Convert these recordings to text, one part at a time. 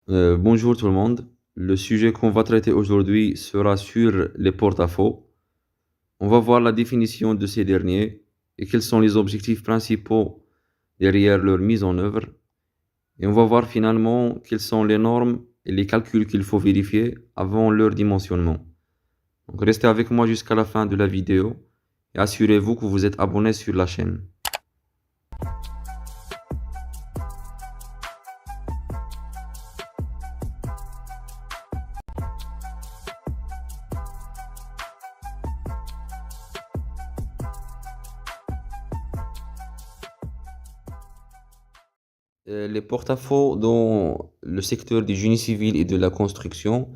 Bonjour tout le monde. Le sujet qu'on va traiter aujourd'hui sera sur les porte-à-faux. On va voir la définition de ces derniers et quels sont les objectifs principaux derrière leur mise en œuvre. Et on va voir finalement quelles sont les normes et les calculs qu'il faut vérifier avant leur dimensionnement. Donc restez avec moi jusqu'à la fin de la vidéo et assurez-vous que vous êtes abonné sur la chaîne. Les porte-à-faux dans le secteur du génie civil et de la construction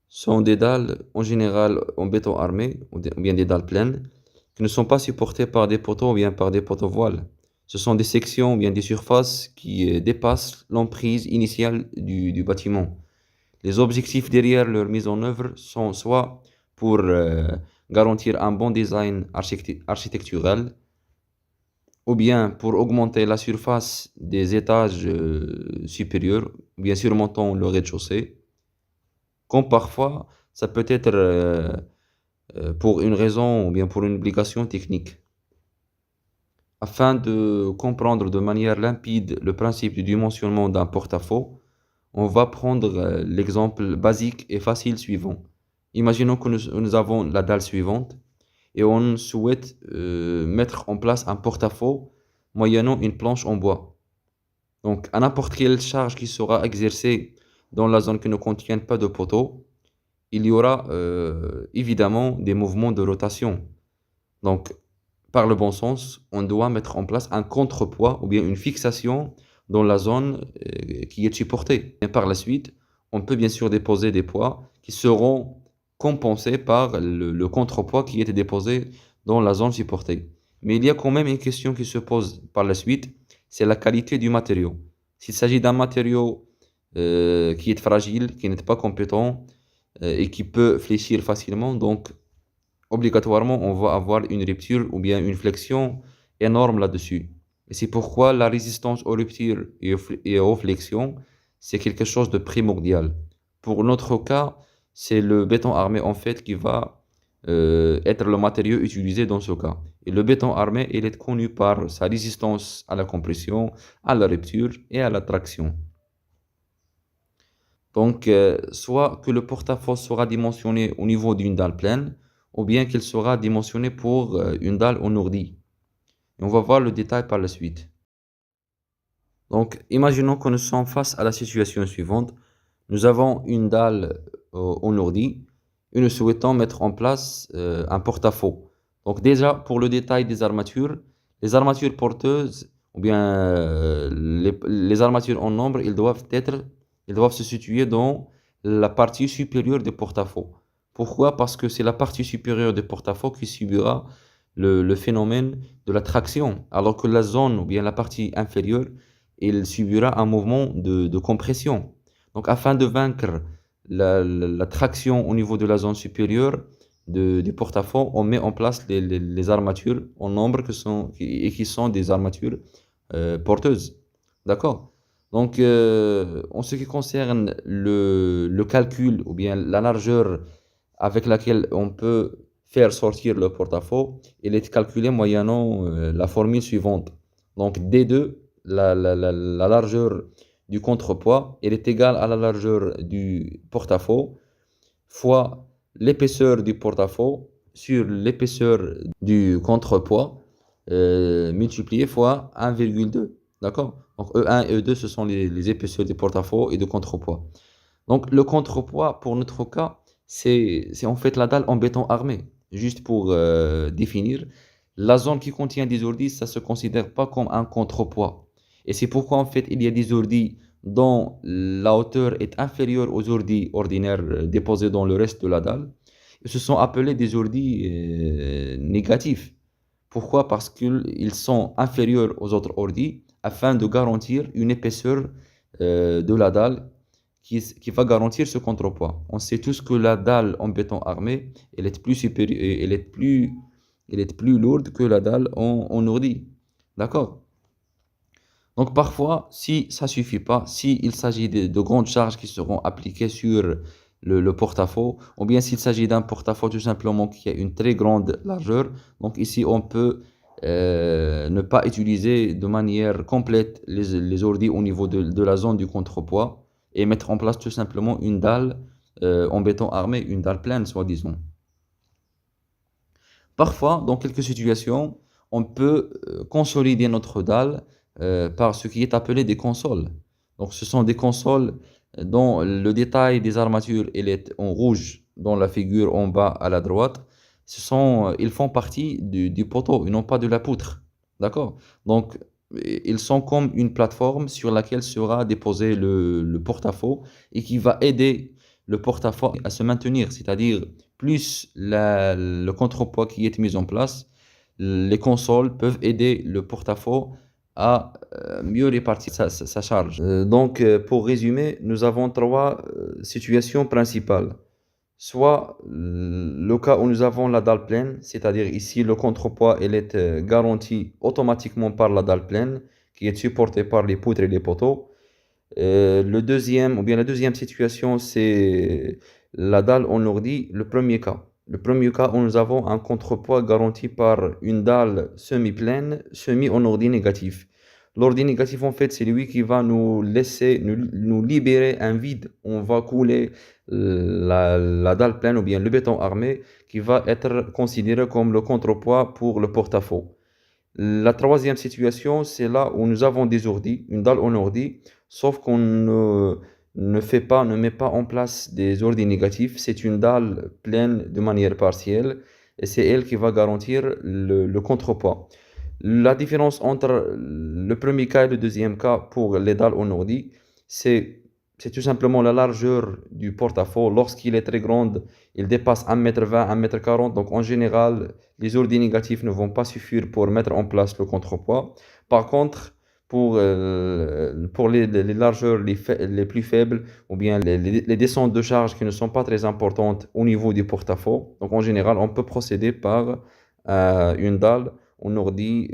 sont des dalles en général en béton armé ou bien des dalles pleines qui ne sont pas supportées par des poteaux ou bien par des poteaux voiles. Ce sont des sections ou bien des surfaces qui dépassent l'emprise initiale du bâtiment. Les objectifs derrière leur mise en œuvre sont soit pour garantir un bon design architectural, ou bien pour augmenter la surface des étages supérieurs, ou bien surmontant le rez-de-chaussée, comme parfois ça peut être pour une raison ou bien pour une obligation technique. Afin de comprendre de manière limpide le principe du dimensionnement d'un porte-à-faux, on va prendre l'exemple basique et facile suivant. Imaginons que nous avons la dalle suivante et on souhaite mettre en place un porte-à-faux moyennant une planche en bois. Donc, à n'importe quelle charge qui sera exercée dans la zone qui ne contient pas de poteau, il y aura évidemment des mouvements de rotation. Donc, par le bon sens, on doit mettre en place un contrepoids ou bien une fixation dans la zone qui est supportée. Et par la suite, on peut bien sûr déposer des poids qui seront compensés par le contrepoids qui était déposé dans la zone supportée. Mais il y a quand même une question qui se pose par la suite, c'est la qualité du matériau. S'il s'agit d'un matériau qui est fragile, qui n'est pas compétent et qui peut fléchir facilement, donc obligatoirement, on va avoir une rupture ou bien une flexion énorme là-dessus. Et c'est pourquoi la résistance aux ruptures et aux flexions, c'est quelque chose de primordial. Pour notre cas, c'est le béton armé en fait qui va être le matériau utilisé dans ce cas. Et le béton armé, il est connu par sa résistance à la compression, à la rupture et à la traction. Donc, soit que le porte-à-faux sera dimensionné au niveau d'une dalle pleine, ou bien qu'il sera dimensionné pour une dalle en ourdi. Et on va voir le détail par la suite. Donc, imaginons que nous sommes face à la situation suivante. Nous avons une dalle en ourdi et nous souhaitons mettre en place un porte-à-faux. Donc, déjà, pour le détail des armatures, les armatures porteuses, ou bien les armatures en nombre, ils doivent se situer dans la partie supérieure du porte-à-faux. Pourquoi? Parce que c'est la partie supérieure du porte-à-faux qui subira le phénomène de la traction, alors que la zone ou bien la partie inférieure, il subira un mouvement de compression. Donc, afin de vaincre la traction au niveau de la zone supérieure du porte-à-faux, on met en place les armatures en nombre qui sont des armatures porteuses. D'accord? Donc, en ce qui concerne le calcul ou bien la largeur avec laquelle on peut faire sortir le porte-à-faux, il est calculé moyennant la formule suivante. Donc, D2, la largeur du contrepoids, elle est égale à la largeur du porte-à-faux fois l'épaisseur du porte-à-faux sur l'épaisseur du contrepoids multiplié fois 1,2. D'accord? Donc E1 et E2, ce sont les épaisseurs du porte-à-faux et du contrepoids. Donc le contrepoids, pour notre cas, c'est en fait la dalle en béton armé. Juste pour définir, la zone qui contient des ordis, ça ne se considère pas comme un contrepoids. Et c'est pourquoi en fait il y a des ordis dont la hauteur est inférieure aux ordis ordinaires déposés dans le reste de la dalle. Ce sont appelés des ordis négatifs. Pourquoi? Parce qu'ils sont inférieurs aux autres ordis afin de garantir une épaisseur de la dalle qui va garantir ce contrepoids. On sait tous que la dalle en béton armé, elle est plus lourde que la dalle en ordi. D'accord? Donc parfois, si ça ne suffit pas, s'il s'agit de grandes charges qui seront appliquées sur le porte-à-faux, ou bien s'il s'agit d'un porte-à-faux tout simplement qui a une très grande largeur, donc ici on peut ne pas utiliser de manière complète les ordis au niveau de la zone du contrepoids et mettre en place tout simplement une dalle en béton armé, une dalle pleine soi-disant. Parfois, dans quelques situations, on peut consolider notre dalle par ce qui est appelé des consoles. Donc, ce sont des consoles dont le détail des armatures il est en rouge dans la figure en bas à la droite. Ils font partie du poteau, ils n'ont pas de la poutre. D'accord? Donc, ils sont comme une plateforme sur laquelle sera déposé le porte-à-faux et qui va aider le porte-à-faux à se maintenir. C'est-à-dire, plus le contrepoids qui est mis en place, les consoles peuvent aider le porte-à-faux à mieux répartir sa charge. Pour résumer, nous avons trois situations principales. Soit le cas où nous avons la dalle pleine, c'est-à-dire ici le contrepoids elle est garanti automatiquement par la dalle pleine qui est supportée par les poutres et les poteaux. La deuxième situation, c'est la dalle en ordi, le premier cas. Le premier cas où nous avons un contrepoids garanti par une dalle semi-pleine, semi en ordi négatif. L'ordi négatif, en fait, c'est lui qui va nous laisser, nous libérer un vide. On va couler la dalle pleine ou bien le béton armé qui va être considéré comme le contrepoids pour le porte-à-faux. La troisième situation, c'est là où nous avons des ordis, une dalle en ordi, sauf qu'on ne met pas en place des ordis négatifs. C'est une dalle pleine de manière partielle et c'est elle qui va garantir le contrepoids. La différence entre le premier cas et le deuxième cas pour les dalles en ordi, c'est tout simplement la largeur du porte-à-faux. Lorsqu'il est très grand, il dépasse 1,20 m, 1,40 m. Donc en général, les ordis négatifs ne vont pas suffire pour mettre en place le contrepoids. Par contre, pour les largeurs les plus faibles ou bien les descentes de charge qui ne sont pas très importantes au niveau du porte-à-faux, donc en général, on peut procéder par une dalle en ordi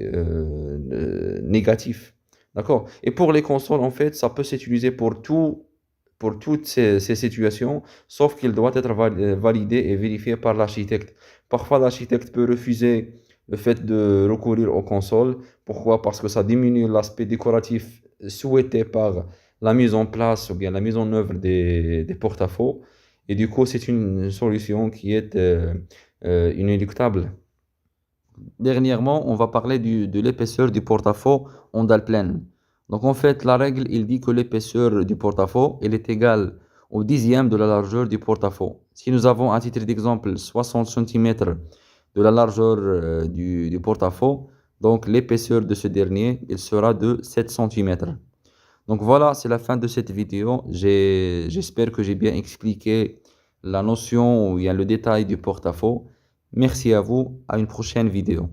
négatif. D'accord? Et pour les consoles, en fait, ça peut s'utiliser pour toutes ces situations, sauf qu'il doit être validé et vérifié par l'architecte. Parfois, l'architecte peut refuser le fait de recourir aux consoles. Pourquoi? Parce que ça diminue l'aspect décoratif souhaité par la mise en place ou bien la mise en œuvre des porte-à-faux. Et du coup, c'est une solution qui est inéluctable. Dernièrement, on va parler de l'épaisseur du porte-à-faux en dalle pleine. Donc en fait, la règle, il dit que l'épaisseur du porte-à-faux, elle est égale au dixième de la largeur du porte-à-faux. Si nous avons, à titre d'exemple, 60 cm de la largeur du porte-à-faux, donc l'épaisseur de ce dernier, il sera de 7 cm. Donc voilà, c'est la fin de cette vidéo. J'espère que j'ai bien expliqué la notion ou bien le détail du porte-à-faux. Merci à vous, à une prochaine vidéo.